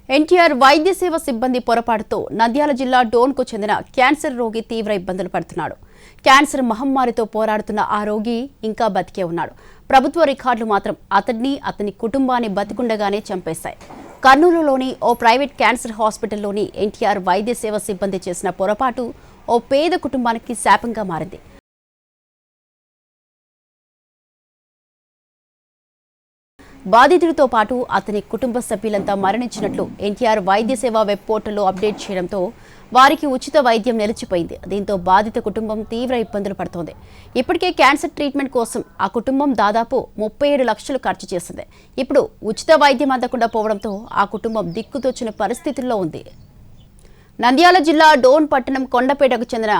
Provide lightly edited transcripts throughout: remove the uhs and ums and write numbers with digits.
ఎన్టీఆర్ వైద్య సేవ సిబ్బంది పొరపాటుతో నంద్యాల జిల్లా డోన్కు చెందిన క్యాన్సర్ రోగి తీవ్ర ఇబ్బందులు పడుతున్నాడు. క్యాన్సర్ మహమ్మారితో పోరాడుతున్న ఆ రోగి ఇంకా బతికే ఉన్నాడు. ప్రభుత్వ రికార్డులు మాత్రం అతని కుటుంబాన్ని బతికుండగానే చంపేశాయి. కర్నూలులోని ఓ ప్రైవేట్ క్యాన్సర్ హాస్పిటల్లోని ఎన్టీఆర్ వైద్య సేవ సిబ్బంది చేసిన పొరపాటు ఓ పేద కుటుంబానికి శాపంగా మారింది. బాధితుడితో పాటు అతని కుటుంబ సభ్యులంతా మరణించినట్లు ఎన్టీఆర్ వైద్య సేవ వెబ్ పోర్టల్లో అప్డేట్ చేయడంతో వారికి ఉచిత వైద్యం నిలిచిపోయింది. దీంతో బాధిత కుటుంబం తీవ్ర ఇబ్బందులు పడుతోంది. ఇప్పటికే క్యాన్సర్ ట్రీట్మెంట్ కోసం ఆ కుటుంబం దాదాపు 37 లక్షలు ఖర్చు చేసింది. ఇప్పుడు ఉచిత వైద్యం అందకుండా పోవడంతో ఆ కుటుంబం దిక్కుతోచిన పరిస్థితుల్లో ఉంది. నంద్యాల జిల్లా డోన్ పట్టణం కొండపేటకు చెందిన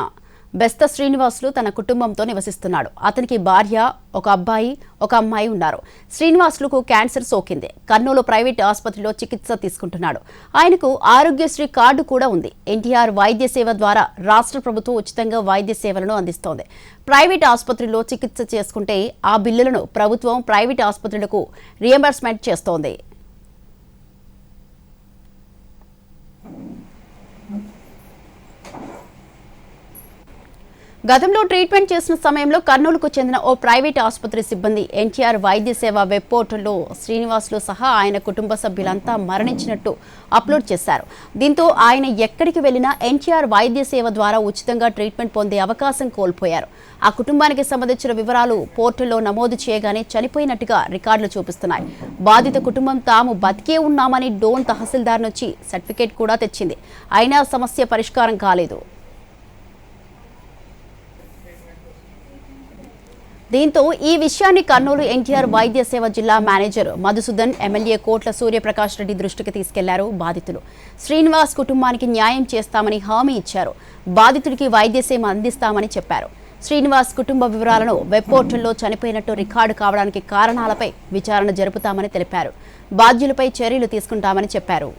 బెస్త శ్రీనివాసులు తన కుటుంబంతో నివసిస్తున్నాడు. అతనికి భార్య, ఒక అబ్బాయి, ఒక అమ్మాయి ఉన్నారు. శ్రీనివాసులకు క్యాన్సర్ సోకింది. కర్నూలు ప్రైవేట్ ఆసుపత్రిలో చికిత్స తీసుకుంటున్నాడు. ఆయనకు ఆరోగ్యశ్రీ కార్డు కూడా ఉంది. ఎన్టీఆర్ వైద్య సేవ ద్వారా రాష్ట్ర ప్రభుత్వం ఉచితంగా వైద్య సేవలను అందిస్తోంది. ప్రైవేట్ ఆసుపత్రిలో చికిత్స చేసుకుంటే ఆ బిల్లులను ప్రభుత్వం ప్రైవేట్ ఆసుపత్రులకు రియంబర్స్మెంట్ చేస్తోంది. గతంలో ట్రీట్మెంట్ చేసిన సమయంలో కర్నూలుకు చెందిన ఓ ప్రైవేట్ ఆసుపత్రి సిబ్బంది ఎన్టీఆర్ వైద్య సేవ వెబ్ పోర్టల్లో శ్రీనివాసులు సహా ఆయన కుటుంబ సభ్యులంతా మరణించినట్టు అప్లోడ్ చేశారు. దీంతో ఆయన ఎక్కడికి వెళ్లినా ఎన్టీఆర్ వైద్య సేవ ద్వారా ఉచితంగా ట్రీట్మెంట్ పొందే అవకాశం కోల్పోయారు. ఆ కుటుంబానికి సంబంధించిన వివరాలు పోర్టల్లో నమోదు చేయగానే చనిపోయినట్టుగా రికార్డులు చూపిస్తున్నాయి. బాధిత కుటుంబం తాము బతికే ఉన్నామని డోన్ తహసీల్దార్ నుంచి సర్టిఫికేట్ కూడా తెచ్చింది. అయినా సమస్య పరిష్కారం కాలేదు. దీంతో ఈ విషయాన్ని కర్నూలు ఎన్టీఆర్ వైద్య సేవ జిల్లా మేనేజర్ మధుసూదన్, ఎమ్మెల్యే కోట్ల సూర్యప్రకాష్ రెడ్డి దృష్టికి తీసుకెళ్లారు బాధితులు. శ్రీనివాస్ కుటుంబానికి న్యాయం చేస్తామని హామీ ఇచ్చారు. బాధితుడికి వైద్య సేవ అందిస్తామని చెప్పారు. శ్రీనివాస్ కుటుంబ వివరాలను వెబ్ పోర్టల్లో చనిపోయినట్టు రికార్డు కావడానికి కారణాలపై విచారణ జరుపుతామని తెలిపారు. బాధ్యులపై చర్యలు తీసుకుంటామని చెప్పారు.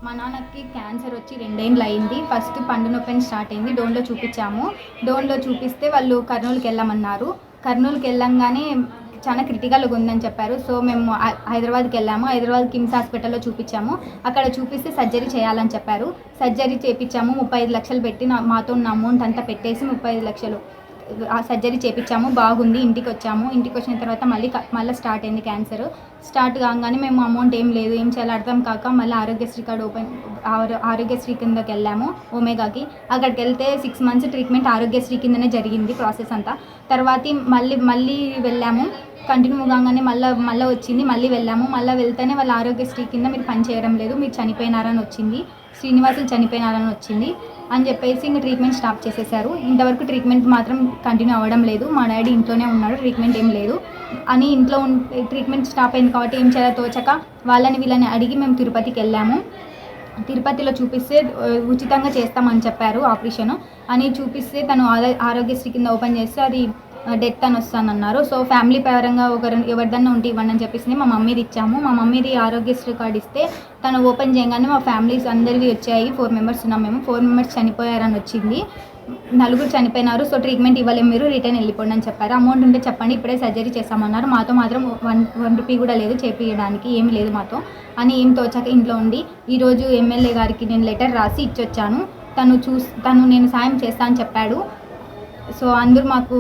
మా నాన్నకి క్యాన్సర్ వచ్చి 2 ఏళ్ళు అయింది. ఫస్ట్ పండు నొప్పి స్టార్ట్ అయింది. డోన్లో చూపించాము. డోన్లో చూపిస్తే వాళ్ళు కర్నూలుకి వెళ్ళామన్నారు. కర్నూలుకి వెళ్ళంగానే చాలా క్రిటికల్గా ఉందని చెప్పారు. సో మేము హైదరాబాద్కి వెళ్ళాము. హైదరాబాద్ కిమ్స్ హాస్పిటల్లో చూపించాము. అక్కడ చూపిస్తే సర్జరీ చేయాలని చెప్పారు. సర్జరీ చేయించాము. 35 లక్షలు పెట్టి మాతో ఉన్న అమౌంట్ అంతా పెట్టేసి 35 లక్షలు ఆ సర్జరీ చేయించాము. బాగుంది. ఇంటికి వచ్చాము. ఇంటికి వచ్చిన తర్వాత మళ్ళీ స్టార్ట్ అయింది క్యాన్సర్. స్టార్ట్ కాగానే మేము అమౌంట్ ఏం లేదు, ఏం చేయాలి అర్థం కాక మళ్ళీ ఆరోగ్యశ్రీ కార్డు ఆరోగ్యశ్రీ కిందకి వెళ్ళాము ఒమేగాకి. అక్కడికి వెళ్తే 6 మంత్స్ ట్రీట్మెంట్ ఆరోగ్యశ్రీ కిందనే జరిగింది ప్రాసెస్ అంతా. తర్వాత మళ్ళీ వెళ్ళాము. కంటిన్యూ కాగానే మళ్ళీ వచ్చింది. మళ్ళీ వెళ్ళాము. మళ్ళీ వెళ్తేనే వాళ్ళ ఆరోగ్యశ్రీ కింద మీరు పని చేయడం లేదు, మీరు చనిపోయినారని వచ్చింది. శ్రీనివాసులు చనిపోయినారని వచ్చింది అని చెప్పేసి ఇంకా ట్రీట్మెంట్ స్టాప్ చేసేసారు. ఇంతవరకు ట్రీట్మెంట్ మాత్రం కంటిన్యూ అవ్వడం లేదు. మా డాడీ ఇంట్లోనే ఉన్నాడు, ట్రీట్మెంట్ ఏం లేదు అని. ఇంట్లో ట్రీట్మెంట్ స్టాప్ అయింది కాబట్టి ఏం చేయాలో తోచక వీళ్ళని అడిగి మేము తిరుపతికి వెళ్ళాము. తిరుపతిలో చూపిస్తే ఉచితంగా చేస్తామని చెప్పారు ఆపరేషన్ అని. చూపిస్తే తను ఆరోగ్యశ్రీ కింద ఓపెన్ చేస్తే అది డెత్ అని వస్తానన్నారు. సో ఫ్యామిలీ పరంగా ఎవరిదన్నా ఉంటే ఇవ్వండి అని చెప్పేసి మా మమ్మీది ఇచ్చాము. మా మమ్మీది ఆరోగ్యశ్రీ కార్డు ఇస్తే తను ఓపెన్ చేయగానే మా ఫ్యామిలీస్ అందరివి వచ్చాయి. 4 మెంబర్స్ ఉన్నాం మేము. 4 మెంబర్స్ చనిపోయారని వచ్చింది. 4 చనిపోయినారు. సో ట్రీట్మెంట్ ఇవ్వలేము, మీరు రిటర్న్ వెళ్ళిపోండి అని చెప్పారు. అమౌంట్ ఉంటే చెప్పండి, ఇప్పుడే సర్జరీ చేస్తామన్నారు. మాతో మాత్రం 1 రూపీ కూడా లేదు చేపించడానికి, ఏమీ లేదు మాతో అని. ఏం తోచాక ఇంట్లో ఉండి ఈరోజు ఎమ్మెల్యే గారికి నేను లెటర్ రాసి ఇచ్చొచ్చాను. తను నేను సాయం చేస్తా అని చెప్పాడు. సో అందరూ మాకు